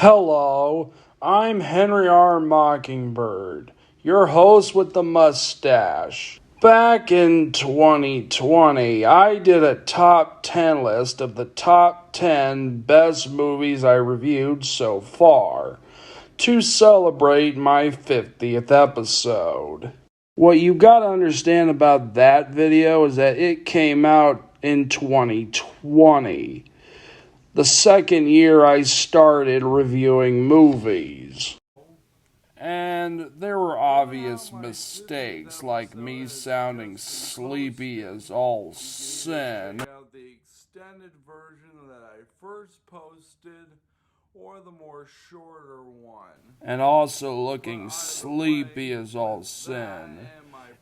Hello, I'm Henry R. Mockingbird, your host with the mustache. Back in 2020, I did a top 10 list of the top 10 best movies I reviewed so far to celebrate my 50th episode. What you gotta understand about that video is that it came out in 2020. The second year I started reviewing movies. And there were obvious mistakes, like me sounding sleepy as all sin. The extended version that I first posted, or the more shorter one. And also looking sleepy as all sin.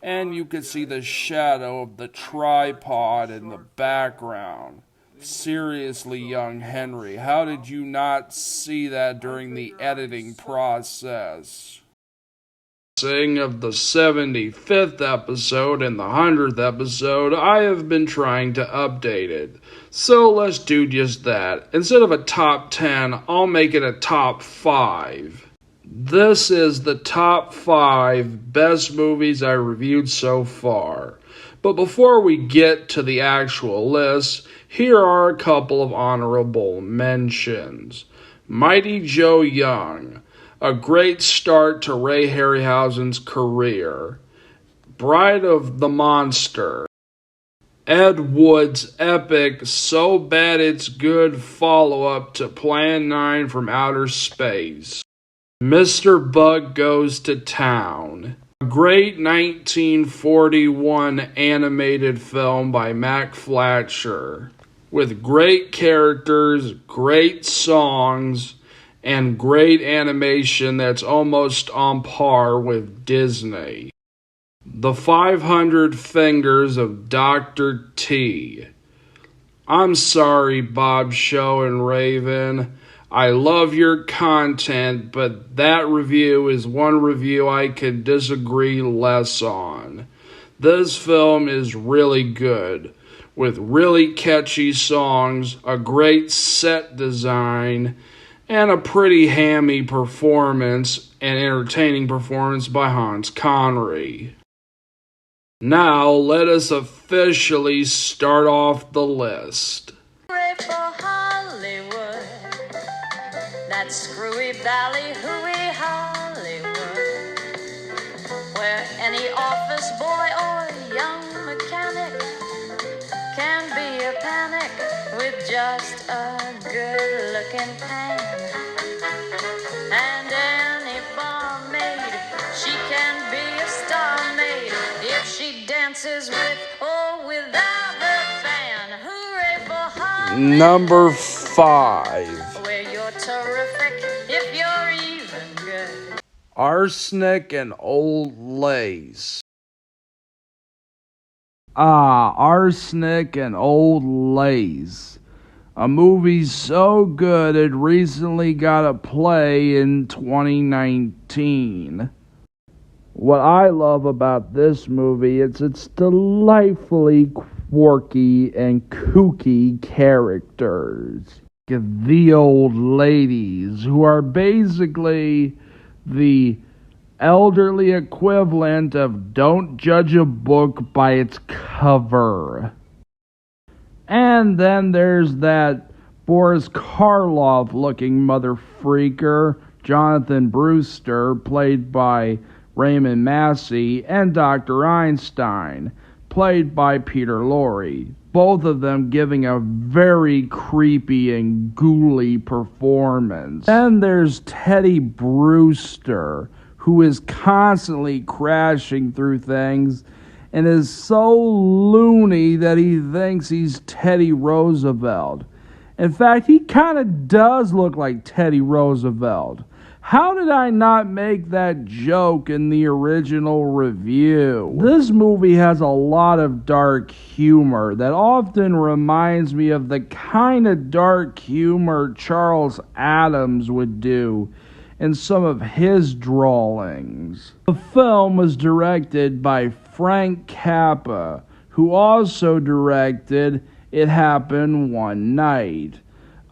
And you could see the shadow of the tripod in the background. Seriously, young Henry, how did you not see that during the editing process? Of the 75th episode and the 100th episode, I have been trying to update it. So let's do just that. Instead of a top 10, I'll make it a top 5. This is the top 5 best movies I reviewed so far. But before we get to the actual list, here are a couple of honorable mentions. Mighty Joe Young, a great start to Ray Harryhausen's career. Bride of the Monster, Ed Wood's epic So Bad It's Good follow-up to Plan 9 from Outer Space. Mr. Bug Goes to Town, a great 1941 animated film by Mac Fletcher, with great characters, great songs, and great animation that's almost on par with Disney. The 500 Fingers of Dr. T. I'm sorry, Bob Show and Raven. I love your content, but that review is one review I could disagree less on. This film is really good, with really catchy songs, a great set design, and a pretty hammy performance and entertaining performance by Hans Connery. Now, let us officially start off the list. That screwy ballyhooey Hollywood, where any office boy or young mechanic can be a panic with just a good-looking pan. And any barmaid, she can be a star maid if she dances with or without her fan. Hooray for Hollywood! Number 5. Terrific if you're even good. Arsenic and Oldest. Arsenic and Oldest. A movie so good it recently got a play in 2019. What I love about this movie is its delightfully quirky and kooky characters. The old ladies, who are basically the elderly equivalent of don't judge a book by its cover. And then there's that Boris Karloff looking mother freaker, Jonathan Brewster, played by Raymond Massey, and Dr. Einstein, played by Peter Lorre. Both of them giving a very creepy and ghouly performance. Then there's Teddy Brewster, who is constantly crashing through things and is so loony that he thinks he's Teddy Roosevelt. In fact, he kind of does look like Teddy Roosevelt. How did I not make that joke in the original review? This movie has a lot of dark humor that often reminds me of the kind of dark humor Charles Addams would do in some of his drawings. The film was directed by Frank Capra, who also directed It Happened One Night,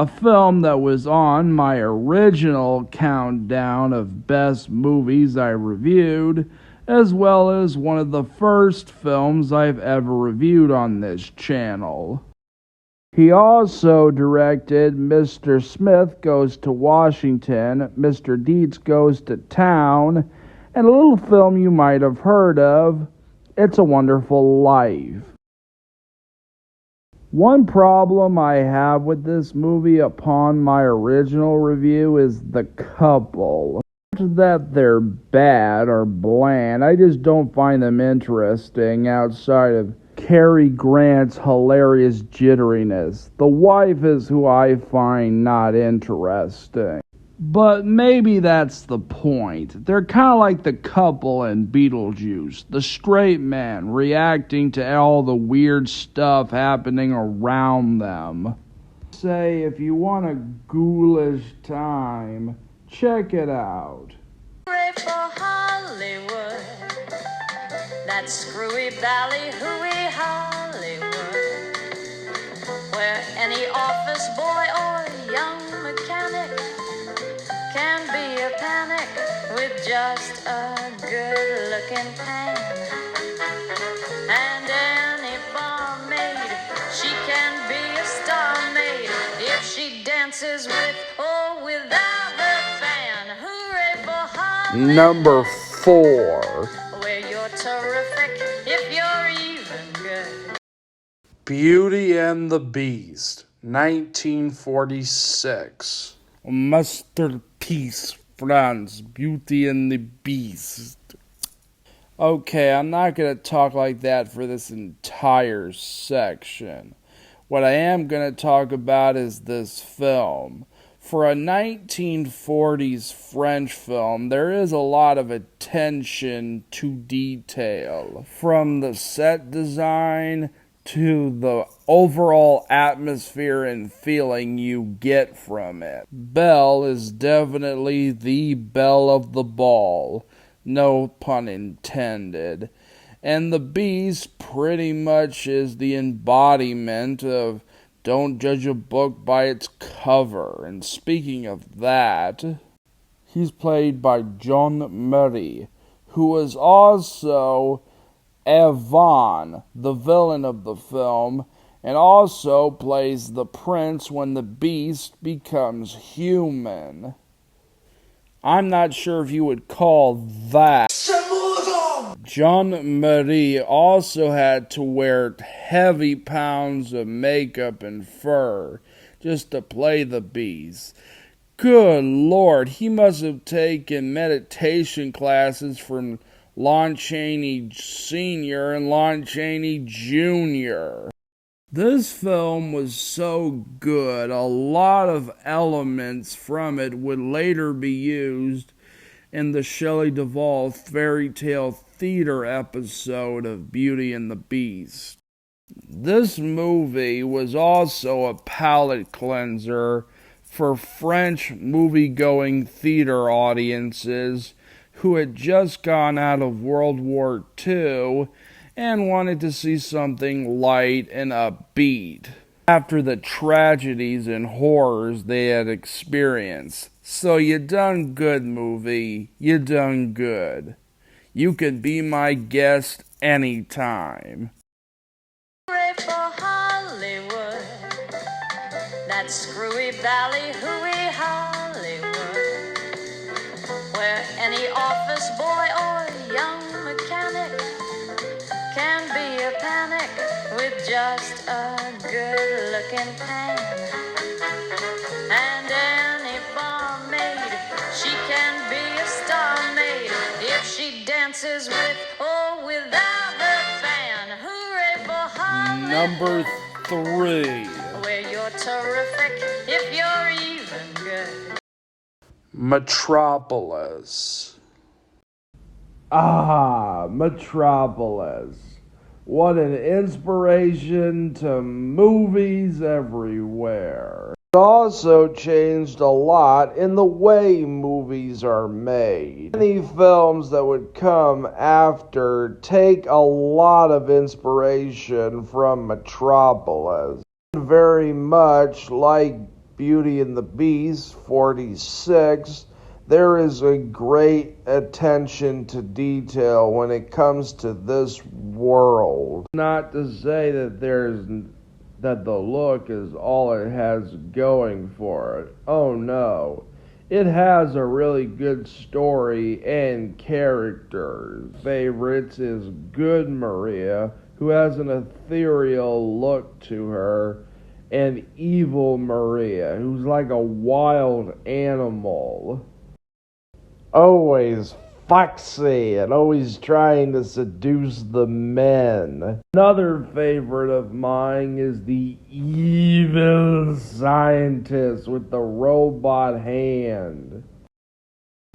a film that was on my original countdown of best movies I reviewed, as well as one of the first films I've ever reviewed on this channel. He also directed Mr. Smith Goes to Washington, Mr. Dietz Goes to Town, and a little film you might have heard of, It's a Wonderful Life. One problem I have with this movie upon my original review is the couple. Not that they're bad or bland, I just don't find them interesting outside of Cary Grant's hilarious jitteriness. The wife is who I find not interesting. But maybe that's the point. They're kind of like the couple in Beetlejuice, the straight man reacting to all the weird stuff happening around them. Say, if you want a ghoulish time, check it out. Hooray for Hollywood, that screwy ballyhooey Hollywood, where any office boy or young mechanic can be a panic with just a good-looking pan. And any barmaid, she can be a star maid if she dances with or without her fan. Hooray for Hollywood. Number 4. Where you're terrific if you're even good. Beauty and the Beast, 1946. A masterpiece, France. Beauty and the Beast. Okay, I'm not going to talk like that for this entire section. What I am going to talk about is this film. For a 1940s French film, there is a lot of attention to detail. From the set design to the overall atmosphere and feeling you get from it. Belle is definitely the belle of the ball, no pun intended. And the Beast pretty much is the embodiment of don't judge a book by its cover. And speaking of that, he's played by John Murray, who was also Evan, the villain of the film, and also plays the prince when the Beast becomes human. I'm not sure if you would call that. John Marie also had to wear heavy pounds of makeup and fur just to play the Beast. Good Lord, he must have taken meditation classes from Lon Chaney Sr. and Lon Chaney Jr. This film was so good, a lot of elements from it would later be used in the Shelley Duvall fairy tale theater episode of Beauty and the Beast. This movie was also a palate cleanser for French movie-going theater audiences who had just gone out of World War II and wanted to see something light and upbeat after the tragedies and horrors they had experienced. So you done good, movie. You done good. You can be my guest anytime. Hooray for Hollywood, that screwy ballyhooey Hollywood, where any office boy or young mechanic can be a panic with just a good-looking pan. And any barmaid, she can be a star maid if she dances with or without her fan. Hooray for Hollywood. Number 3. Where you're terrific if you're even good. Metropolis. Metropolis. What an inspiration to movies everywhere. It also changed a lot in the way movies are made. Many films that would come after take a lot of inspiration from Metropolis. Very much like Beauty and the Beast 46, there is a great attention to detail when it comes to this world. Not to say that the look is all it has going for it. Oh no. It has a really good story and characters. Favorites is Good Maria, who has an ethereal look to her, and Evil Maria, who's like a wild animal. Always foxy and always trying to seduce the men. Another favorite of mine is the evil scientist with the robot hand.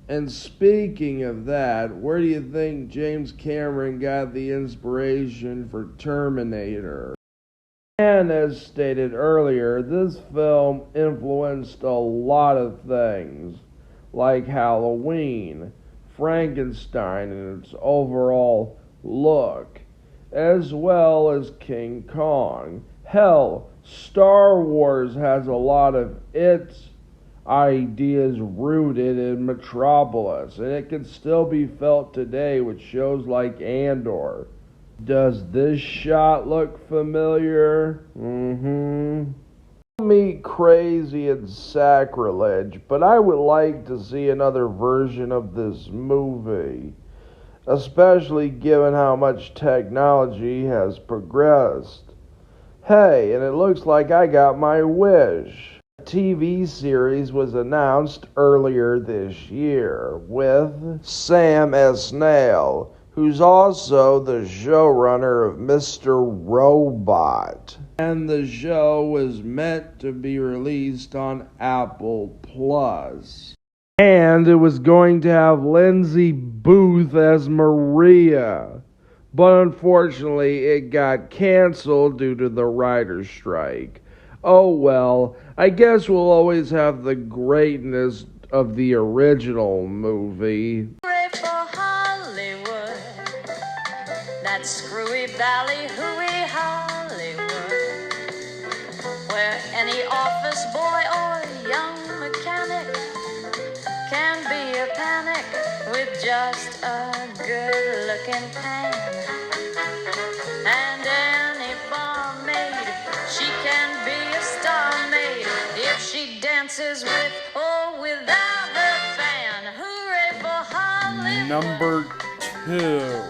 And speaking of that, where do you think James Cameron got the inspiration for Terminator? And as stated earlier, this film influenced a lot of things, like Halloween, Frankenstein and its overall look, as well as King Kong. Hell, Star Wars has a lot of its ideas rooted in Metropolis, and it can still be felt today with shows like Andor. Does this shot look familiar? Me crazy and sacrilege, but I would like to see another version of this movie, especially given how much technology has progressed. Hey, and it looks like I got my wish. A TV series was announced earlier this year with Sam Esmail, who's also the showrunner of Mr. Robot. And the show was meant to be released on Apple Plus. And it was going to have Lindsay Booth as Maria. But unfortunately, it got canceled due to the writer's strike. Oh well, I guess we'll always have the greatness of the original movie. That screwy ballyhooey Hollywood, where any office boy or young mechanic can be a panic with just a good-looking pan. And any barmaid, she can be a star maid if she dances with or without her fan. Hooray for Hollywood! Number 2.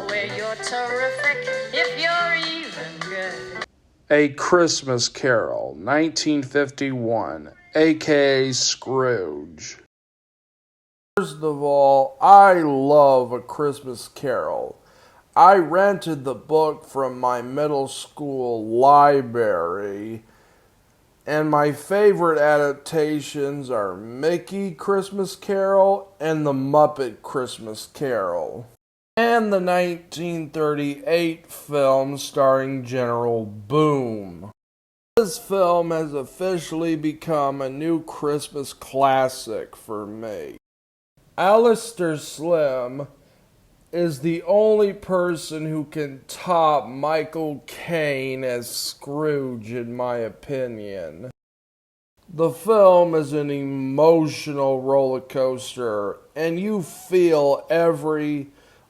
Where you're terrific if you're even good. A Christmas Carol, 1951, a.k.a. Scrooge. First of all, I love A Christmas Carol. I rented the book from my middle school library, and my favorite adaptations are Mickey Christmas Carol and The Muppet Christmas Carol, and the 1938 film starring General Boom. This film has officially become a new Christmas classic for me. Alistair Slim is the only person who can top Michael Caine as Scrooge, in my opinion. The film is an emotional roller coaster, and you feel every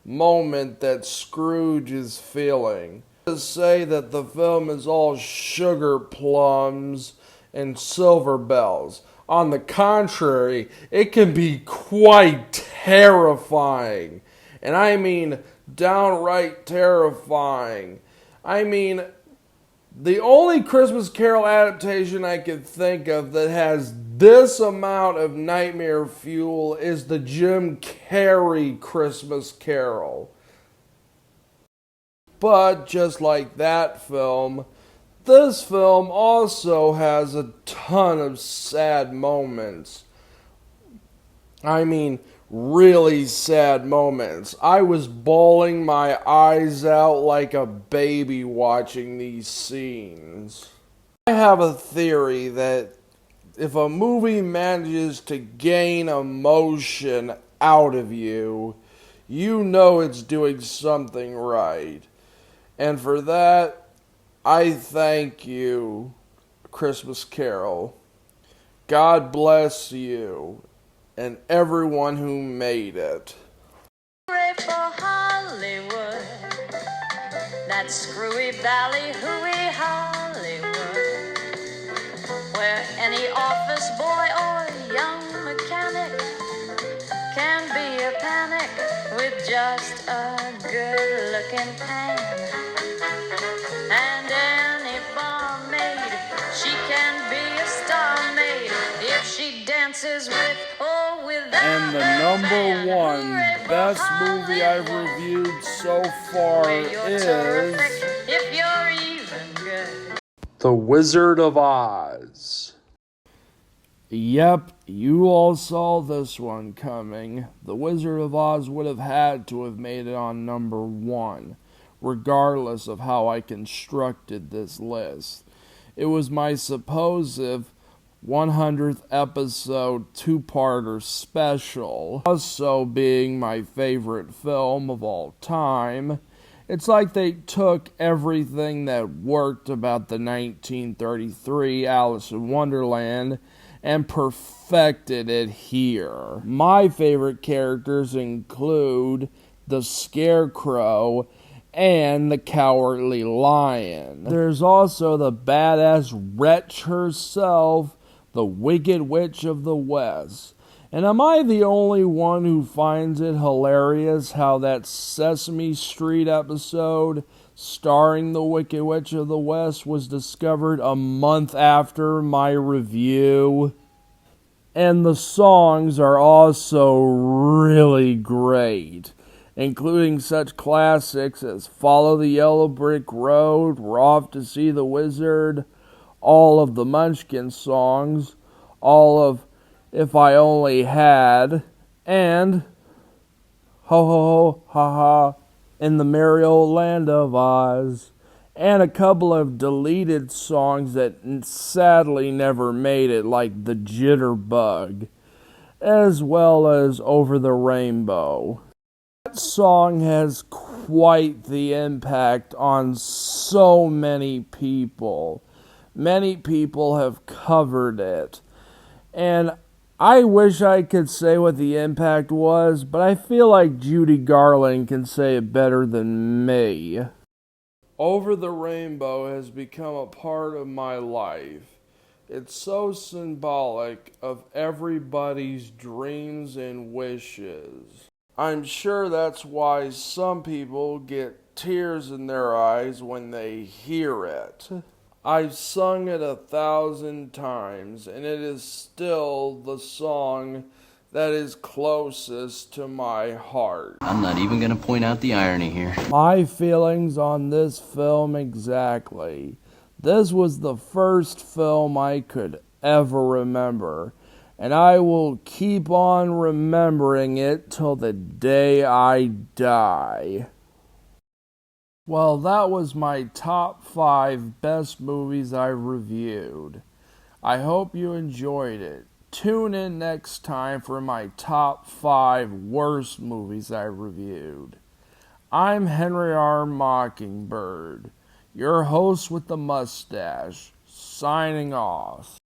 moment that Scrooge is feeling. To say that the film is all sugar plums and silver bells. On the contrary, it can be quite terrifying. And I mean downright terrifying. I mean, the only Christmas Carol adaptation I can think of that has this amount of nightmare fuel is the Jim Carrey Christmas Carol. But just like that film, this film also has a ton of sad moments. I mean, really sad moments. I was bawling my eyes out like a baby watching these scenes. I have a theory that if a movie manages to gain emotion out of you, you know it's doing something right. And for that, I thank you, Christmas Carol. God bless you and everyone who made it. Hooray for Hollywood, that screwy ballyhooey Hollywood, where any office boy or young mechanic can be a panic with just a good-looking pan. And any barmaid, she can be a star maid if she dances with or without And the a number fan. one Hooray for best movie I've Hollywood, reviewed so far where you're is terrific if you're even good. The Wizard of Oz. Yep, you all saw this one coming. The Wizard of Oz would have had to have made it on number one, regardless of how I constructed this list. It was my supposed 100th episode two-parter special, also being my favorite film of all time. It's like they took everything that worked about the 1933 Alice in Wonderland and perfected it here. My favorite characters include the Scarecrow and the Cowardly Lion. There's also the badass wretch herself, the Wicked Witch of the West. And am I the only one who finds it hilarious how that Sesame Street episode starring the Wicked Witch of the West was discovered a month after my review? And the songs are also really great, including such classics as Follow the Yellow Brick Road, We're Off to See the Wizard, all of the Munchkin songs, all of If I Only Had, and Ho Ho Ho Ha Ha in the Merry Old Land of Oz, and a couple of deleted songs that sadly never made it, like The Jitterbug, as well as Over the Rainbow. That song has quite the impact on so many people. Many people have covered it, and I wish I could say what the impact was, but I feel like Judy Garland can say it better than me. Over the Rainbow has become a part of my life. It's so symbolic of everybody's dreams and wishes. I'm sure that's why some people get tears in their eyes when they hear it. I've sung it 1,000 times, and it is still the song that is closest to my heart. I'm not even going to point out the irony here. My feelings on this film exactly. This was the first film I could ever remember, and I will keep on remembering it till the day I die. Well, that was my top 5 best movies I've reviewed. I hope you enjoyed it. Tune in next time for my top 5 worst movies I reviewed. I'm Henry R. Mockingbird, your host with the mustache, signing off.